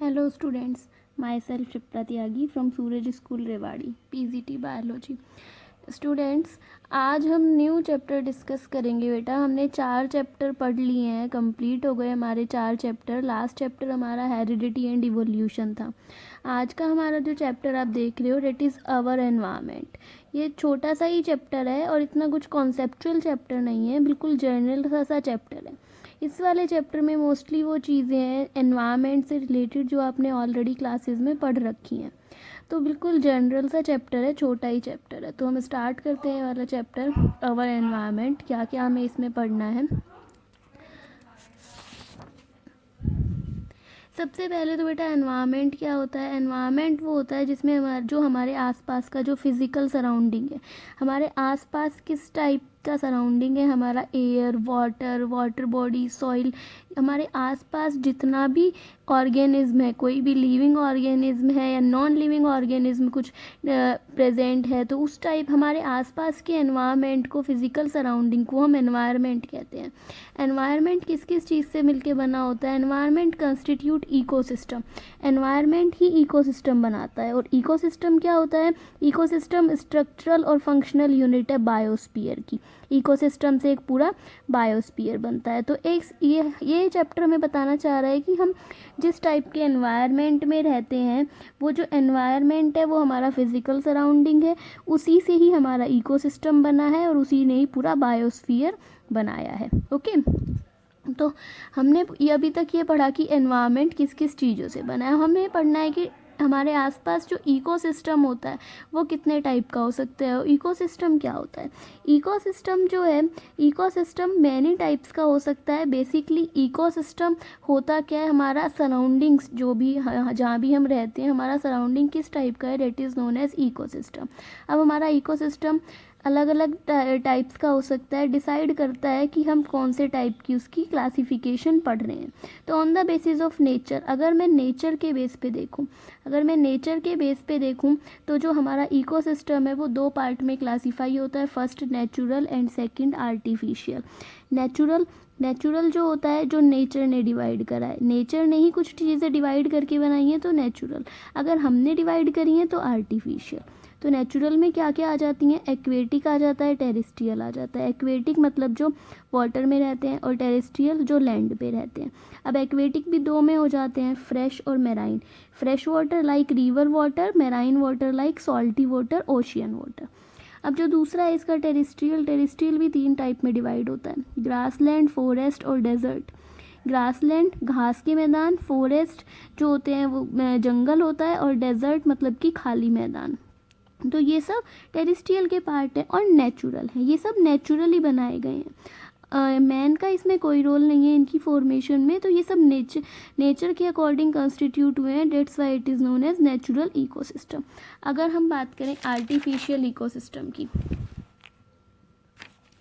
Hello students, myself Shipra Tyagi from Suraj School Rewari PGT biology. Students, आज हम new chapter discuss करेंगे। बेटा हमने 4 चैप्टर पढ़ लिए हैं, कंप्लीट हो गए हमारे 4 चैप्टर। लास्ट चैप्टर हमारा हेरिडिटी एंड इवोल्यूशन था। आज का हमारा जो चैप्टर आप देख रहे हो डेट इज़ आवर एनवायरनमेंट। ये छोटा सा ही चैप्टर है और इतना कुछ कॉन्सेप्चुअल चैप्टर नहीं है, बिल्कुल जनरल सा चैप्टर है। इस वाले चैप्टर में मोस्टली वो चीज़ें हैं एनवायरनमेंट से रिलेटेड जो आपने ऑलरेडी क्लासेस में पढ़ रखी हैं। तो बिल्कुल जनरल सा चैप्टर है, छोटा ही चैप्टर है। तो हम स्टार्ट करते हैं वाला चैप्टर आवर एनवायरनमेंट। क्या क्या हमें इसमें पढ़ना है। सबसे पहले तो बेटा एनवायरनमेंट क्या होता है। एनवायरनमेंट वो होता है जिसमें जो हमारे आसपास का जो फिज़िकल सराउंडिंग है, हमारे आसपास किस टाइप का सराउंडिंग है, हमारा एयर, वाटर बॉडी, सॉइल, हमारे आसपास जितना भी ऑर्गेनिज्म है, कोई भी लिविंग ऑर्गेनिज्म है या नॉन लिविंग ऑर्गेनिज्म कुछ प्रेजेंट है, तो उस टाइप हमारे आसपास के एनवायरनमेंट को, फिज़िकल सराउंडिंग को हम एनवायरनमेंट कहते हैं। एनवायरनमेंट किस किस चीज़ से मिलके बना होता है। Environment constitute ecosystem. एनवायरनमेंट ही इकोसिस्टम बनाता है। और इकोसिस्टम क्या होता है। इकोसिस्टम स्ट्रक्चरल और फंक्शनल यूनिट है बायोस्फीयर की। इकोसिस्टम से एक पूरा बायोस्फीयर बनता है। तो एक ये चैप्टर में बताना चाह रहा है कि हम जिस टाइप के एनवायरनमेंट में रहते हैं, वो जो एनवायरनमेंट है वो हमारा फिज़िकल सराउंडिंग है, उसी से ही हमारा इकोसिस्टम बना है और उसी ने ही पूरा बायोस्फीयर बनाया है। ओके, तो हमने ये अभी तक ये पढ़ा कि एनवायरनमेंट किस किस चीज़ों से बना है। हमें पढ़ना है कि हमारे आसपास जो इकोसिस्टम होता है वो कितने टाइप का हो सकता है। इकोसिस्टम क्या होता है। इकोसिस्टम जो है, इकोसिस्टम मैनी टाइप्स का हो सकता है। बेसिकली इकोसिस्टम होता क्या है, हमारा सराउंडिंग्स जो भी जहाँ भी हम रहते हैं, हमारा सराउंडिंग किस टाइप का है, that is known as ecosystem. अब हमारा इकोसिस्टम अलग अलग टाइप्स का हो सकता है, डिसाइड करता है कि हम कौन से टाइप की उसकी क्लासिफिकेशन पढ़ रहे हैं। तो on the basis of nature, अगर मैं नेचर के बेस पे देखूं तो जो हमारा इकोसिस्टम है वो 2 पार्ट में क्लासीफाई होता है। First natural and second artificial. Natural जो होता है जो नेचर ने डिवाइड करा है, नेचर ने ही कुछ चीज़ें डिवाइड करके बनाई हैं तो नेचुरल, अगर हमने डिवाइड करी हैं तो आर्टिफिशियल। तो नेचुरल में क्या क्या आ जाती हैं, एक्वेटिक आ जाता है, टेरेस्ट्रियल आ जाता है। एक्वेटिक मतलब जो वाटर में रहते हैं और टेरेस्ट्रियल जो लैंड पे रहते हैं। अब एक्वेटिक भी 2 में हो जाते हैं, फ्रेश और marine. Fresh water like river water, marine water like salty water, ocean water. अब जो दूसरा है इसका टेरेस्ट्रियल भी 3 टाइप में डिवाइड होता है, ग्रासलैंड, फॉरेस्ट और डेजर्ट। ग्रासलैंड घास के मैदान, फॉरेस्ट जो होते हैं वो जंगल होता है, और डेजर्ट मतलब कि खाली मैदान। तो ये सब टेरेस्ट्रियल के पार्ट है और नेचुरल है, ये सब नेचुरली बनाए गए हैं। मैन का इसमें कोई रोल नहीं है इनकी फॉर्मेशन में। तो ये सब नेचर के अकॉर्डिंग कंस्टिट्यूट हुए हैं, that's why it is known as natural ecosystem. अगर हम बात करें आर्टिफिशियल इकोसिस्टम की,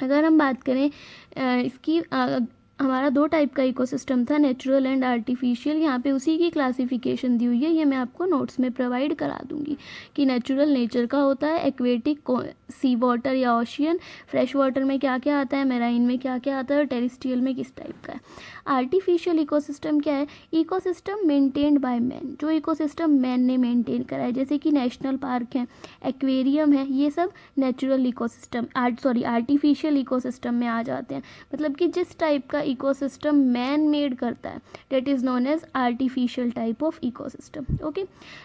अगर हम बात करें इसकी हमारा 2 टाइप का इकोसिस्टम था, नेचुरल एंड आर्टिफिशियल। यहाँ पे उसी की क्लासिफिकेशन दी हुई है, ये मैं आपको नोट्स में प्रोवाइड करा दूंगी कि नेचुरल नेचर का होता है, एक्वेटिक सी वाटर या ओशियन, फ्रेश वाटर में क्या क्या आता है, मैराइन में क्या क्या आता है, और टेरेस्ट्रियल में किस टाइप का है। आर्टिफिशियल इकोसिस्टम क्या है, इकोसिस्टम मेंटेन्ड बाय मैन, जो इकोसिस्टम मैन ने मेंटेन करा है, जैसे कि नेशनल पार्क है, एक्वेरियम है, ये सब नेचुरल इकोसिस्टम आर्टिफिशियल इकोसिस्टम में आ जाते हैं। मतलब कि जिस टाइप का इकोसिस्टम मैन मेड करता है that is known as artificial type of ecosystem. Okay,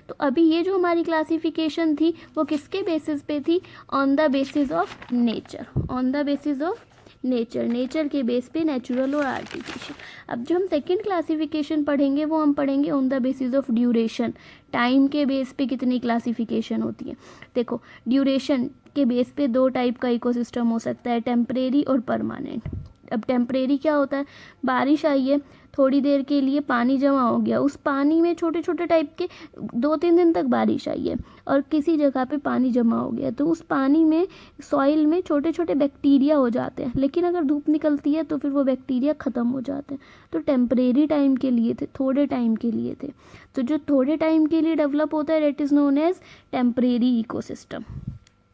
तो अभी ये जो हमारी क्लासिफिकेशन थी वो किसके बेसिस पे थी, on the basis of nature, on the basis of nature के बेस पे नेचुरल और आर्टिफिशियल। अब जो हम सेकंड क्लासिफिकेशन पढ़ेंगे वो हम पढ़ेंगे on the basis of duration, time के बेस पे कितनी क्लासिफिकेशन होती है। देखो ड्यूरेशन के बेस पे 2 टाइप का इकोसिस्टम हो सकता है, टेम्परेरी और परमानेंट। अब टेम्परेरी क्या होता है, बारिश आई है, थोड़ी देर के लिए पानी जमा हो गया, उस पानी में छोटे छोटे टाइप के 2-3 दिन तक बारिश आई है और किसी जगह पे पानी जमा हो गया, तो उस पानी में सॉइल में छोटे छोटे बैक्टीरिया हो जाते हैं, लेकिन अगर धूप निकलती है तो फिर वो बैक्टीरिया ख़त्म हो जाते हैं। तो टेम्परेरी टाइम के लिए थे, थोड़े टाइम के लिए थे। तो जो थोड़े टाइम के लिए डेवलप होता है that is known as temporary ecosystem.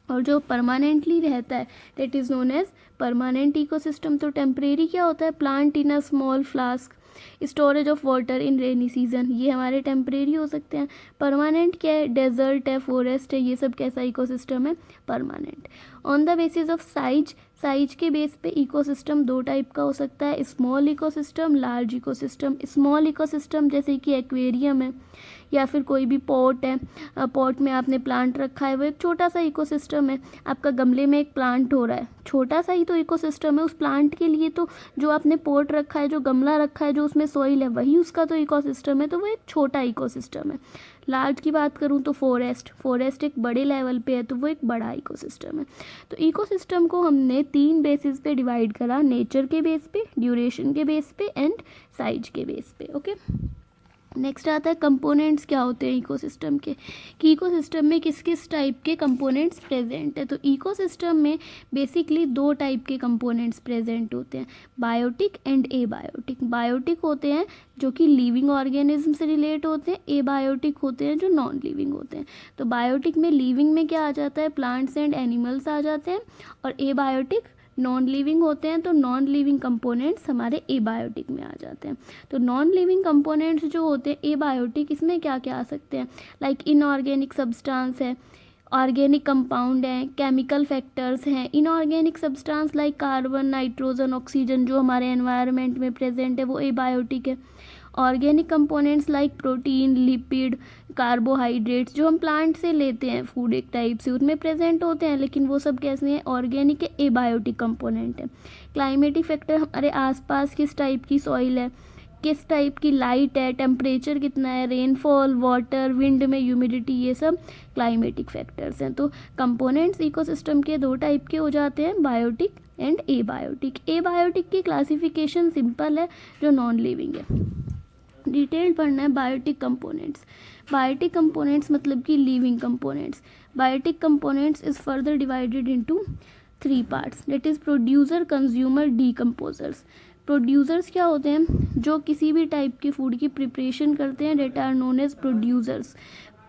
और जो परमानेंटली रहता है that is known as permanent ecosystem. तो टेम्परेरी क्या होता है, plant in a small flask, storage of water in rainy season, ये हमारे टेम्परेरी हो सकते हैं। परमानेंट क्या है, डेजर्ट है, फॉरेस्ट है, ये सब कैसा इकोसिस्टम है, permanent. On the basis of size, size के बेस पे इकोसिस्टम दो टाइप का हो सकता है, small ecosystem, large ecosystem. Small ecosystem जैसे कि एक्वेरियम है या फिर कोई भी पॉट है, पॉट में आपने प्लांट रखा है, वो एक छोटा सा इकोसिस्टम है। आपका गमले में एक प्लांट हो रहा है, छोटा सा ही तो इकोसिस्टम है उस प्लांट के लिए, तो जो आपने पॉट रखा है, जो गमला रखा है, जो उसमें सॉइल है, वही उसका तो इकोसिस्टम है, तो वो एक छोटा इकोसिस्टम है। लार्ज की बात करूँ तो फॉरेस्ट एक बड़े लेवल पे है, तो वो एक बड़ा इकोसिस्टम है। तो इकोसिस्टम को हमने 3 बेसिस पे डिवाइड करा, नेचर के बेस पे, ड्यूरेशन के बेस पे एंड साइज के बेस पे। ओके, नेक्स्ट आता है कंपोनेंट्स क्या होते हैं इकोसिस्टम के, कि इकोसिस्टम में किस किस टाइप के कंपोनेंट्स प्रेजेंट है। तो इकोसिस्टम में बेसिकली 2 टाइप के कंपोनेंट्स प्रेजेंट होते हैं, बायोटिक एंड एबायोटिक। बायोटिक होते हैं जो कि लिविंग ऑर्गेनिज्म से रिलेट होते हैं, एबायोटिक होते हैं जो नॉन लिविंग होते हैं। तो बायोटिक में लिविंग में क्या आ जाता है, प्लांट्स एंड एनिमल्स आ जाते हैं, और एबायोटिक नॉन लिविंग होते हैं, तो नॉन लिविंग कंपोनेंट्स हमारे एबायोटिक में आ जाते हैं। तो नॉन लिविंग कंपोनेंट्स जो होते हैं एबायोटिक, इसमें क्या क्या आ सकते हैं, लाइक इनऑर्गेनिक सब्सटेंस है, ऑर्गेनिक कंपाउंड हैं, केमिकल फैक्टर्स हैं। Inorganic substance like carbon, nitrogen, oxygen जो हमारे एनवायरनमेंट में प्रेजेंट है, वो एबायोटिक है। Organic components like protein, lipid, carbohydrates जो हम प्लांट से लेते हैं, फूड एक टाइप से, उसमें प्रेजेंट होते हैं, लेकिन वो सब कैसे हैं, ऑर्गेनिक एबायोटिक कंपोनेंट है। क्लाइमेटिक फैक्टर, हमारे आसपास किस टाइप की सॉइल है, किस टाइप की लाइट है, टेम्परेचर कितना है, रेनफॉल, वाटर, विंड में ह्यूमिडिटी, ये सब क्लाइमेटिक फैक्टर्स हैं। तो कंपोनेंट्स इकोसिस्टम के 2 टाइप के हो जाते हैं, बायोटिक एंड एबायोटिक। एबायोटिक की क्लासिफिकेशन सिंपल है, जो नॉन लिविंग है। डिटेल पढ़ना है बायोटिक कंपोनेंट्स। बायोटिक कंपोनेंट्स मतलब कि living components. Biotic components is further divided into 3 parts, that is producer, consumer, decomposers. Producers क्या होते हैं, जो किसी भी टाइप के फूड की प्रिपरेशन करते हैं, that are known as producers.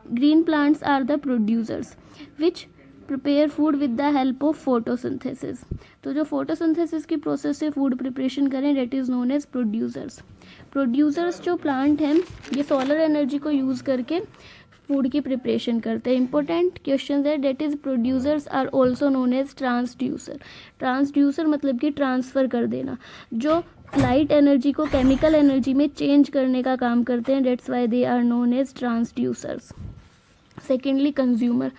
Green plants are the producers which prepare food with the help of photosynthesis. तो जो फोटोसिंथेसिस की प्रोसेस से फूड प्रिपरेशन करें, that is known as producers. Producers जो प्लांट हैं, ये सोलर एनर्जी को use करके फूड की प्रिपरेशन करते हैं। इंपॉर्टेंट क्वेश्चन है, that is producers are also known as transducer. Transducer मतलब कि ट्रांसफ़र कर देना, जो लाइट एनर्जी को केमिकल एनर्जी में चेंज करने का काम करते हैं, that's why they are known as transducers. Secondly consumer,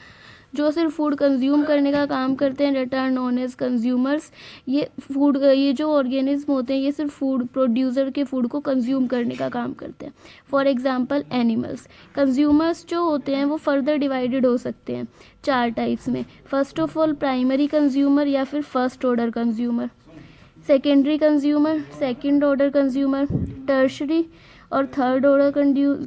जो सिर्फ फूड कंज्यूम करने का काम करते हैं, that are known as consumers. ये जो ऑर्गेनिज्म होते हैं, ये सिर्फ फूड प्रोड्यूसर के फूड को कंज्यूम करने का काम करते हैं। For example animals. कंज्यूमर्स जो होते हैं वो फर्दर डिवाइडेड हो सकते हैं 4 टाइप्स में। First of all primary consumer या फिर first order consumer, secondary consumer, second order consumer, tertiary और थर्ड ऑर्डर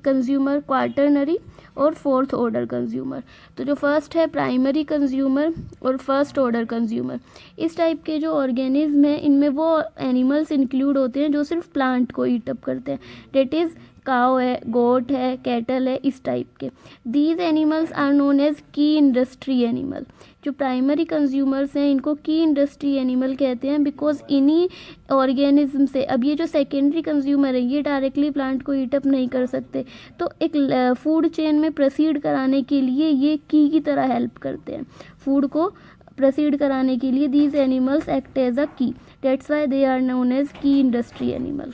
कंज्यूमर, क्वार्टरनरी और फोर्थ ऑर्डर कंज्यूमर। तो जो फर्स्ट है प्राइमरी कंज्यूमर और फर्स्ट ऑर्डर कंज्यूमर, इस टाइप के जो ऑर्गेनिज्म हैं, इनमें वो एनिमल्स इंक्लूड होते हैं जो सिर्फ प्लांट को ईट अप करते हैं, डेट इज़ काउ है, गोट है, कैटल है, इस टाइप के। These animals are known as key industry animal. जो प्राइमरी कंज्यूमर्स हैं, इनको की इंडस्ट्री एनिमल कहते हैं, बिकॉज इन्हीं ऑर्गेनिज्म से, अब ये जो सेकेंडरी कंज्यूमर है, ये डायरेक्टली प्लांट को ईट अप नहीं कर सकते, तो एक फूड चेन में प्रोसीड कराने के लिए ये की तरह हेल्प करते हैं। फूड को प्रोसीड कराने के लिए these animals act as a key, that's why they are known as key industry animal.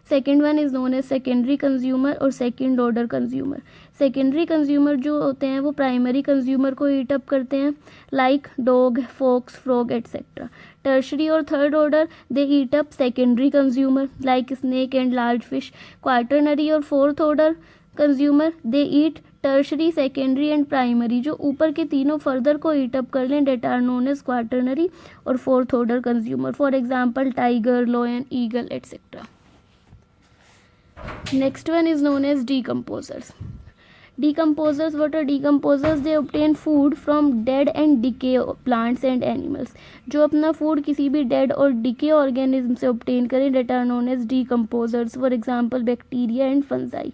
Second one is known as secondary consumer और second order consumer. Secondary consumer जो होते हैं वो प्राइमरी कंज्यूमर को ईट अप करते हैं, like dog, fox, frog etcetera. Tertiary और third order they eat up secondary consumer like snake and large fish. Quaternary और fourth order consumer they eat tertiary, secondary and primary. जो ऊपर के तीनों further को ईट अप कर लें, that are known as quaternary और fourth order consumer. For example tiger, lion, eagle etcetera. Next one is known as decomposers. Decomposers, what are decomposers? They obtain food from dead and decay plants and animals. जो अपना food किसी भी dead और decay organism से obtain करें, that are known as decomposers. For example, bacteria and fungi.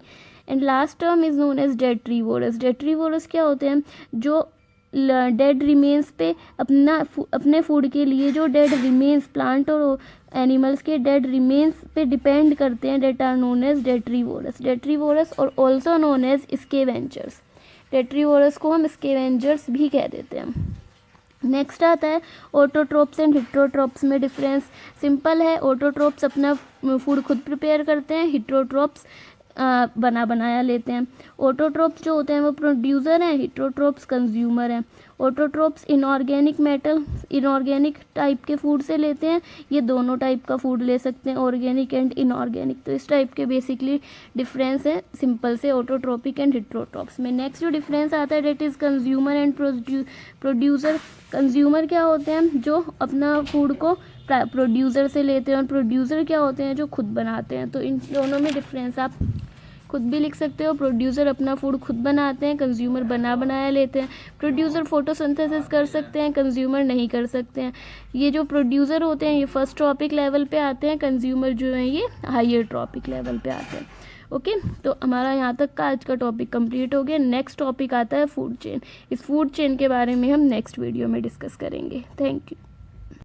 And last term is known as detrivorous. Detrivorous क्या होते हैं? जो डेड रिमेन्स पे अपने फूड के लिए जो डेड रिमेन्स प्लांट और एनिमल्स के डेड रिमेन्स पे डिपेंड करते हैं, that are known as detritivores और also known as scavengers. Detritivores को हम स्केवेंजर्स भी कह देते हैं। नेक्स्ट आता है ऑटोट्रोप्स एंड हिट्रोट्रोप्स में डिफरेंस। सिंपल है, ऑटोट्रोप्स अपना फूड खुद प्रिपेयर करते हैं, हिट्रोट्रोप्स बनाया लेते हैं। ऑटोट्रोप्स जो होते हैं वो प्रोड्यूसर हैं, हिट्रोट्रोप्स कंज्यूमर हैं। ऑटोट्रोप्स इनऑर्गेनिक टाइप के फूड से लेते हैं, ये दोनों टाइप का फूड ले सकते हैं, ऑर्गेनिक एंड इनऑर्गेनिक। तो इस टाइप के बेसिकली डिफरेंस है सिंपल से ऑटोट्रोपिक एंड हिट्रोट्रोप्स में। नेक्स्ट जो डिफरेंस आता है that is consumer and producer. Consumer क्या होते हैं, जो अपना फूड को प्रोड्यूसर से लेते हैं, और प्रोड्यूसर क्या होते हैं, जो खुद बनाते हैं। तो इन दोनों में डिफरेंस आप खुद भी लिख सकते हो। प्रोड्यूसर अपना फूड खुद बनाते हैं, कंज्यूमर बनाया लेते हैं। प्रोड्यूसर फोटोसिंथेसिस कर सकते हैं, कंज्यूमर नहीं कर सकते हैं। ये जो प्रोड्यूसर होते हैं ये फर्स्ट ट्रॉपिक लेवल पे आते हैं, कंज्यूमर जो है ये हायर ट्रॉपिक लेवल पे आते हैं। ओके, तो हमारा यहाँ तक का आज का टॉपिक कंप्लीट हो गया। नेक्स्ट टॉपिक आता है फूड चेन। इस फूड चेन के बारे में हम नेक्स्ट वीडियो में डिस्कस करेंगे। Thank you.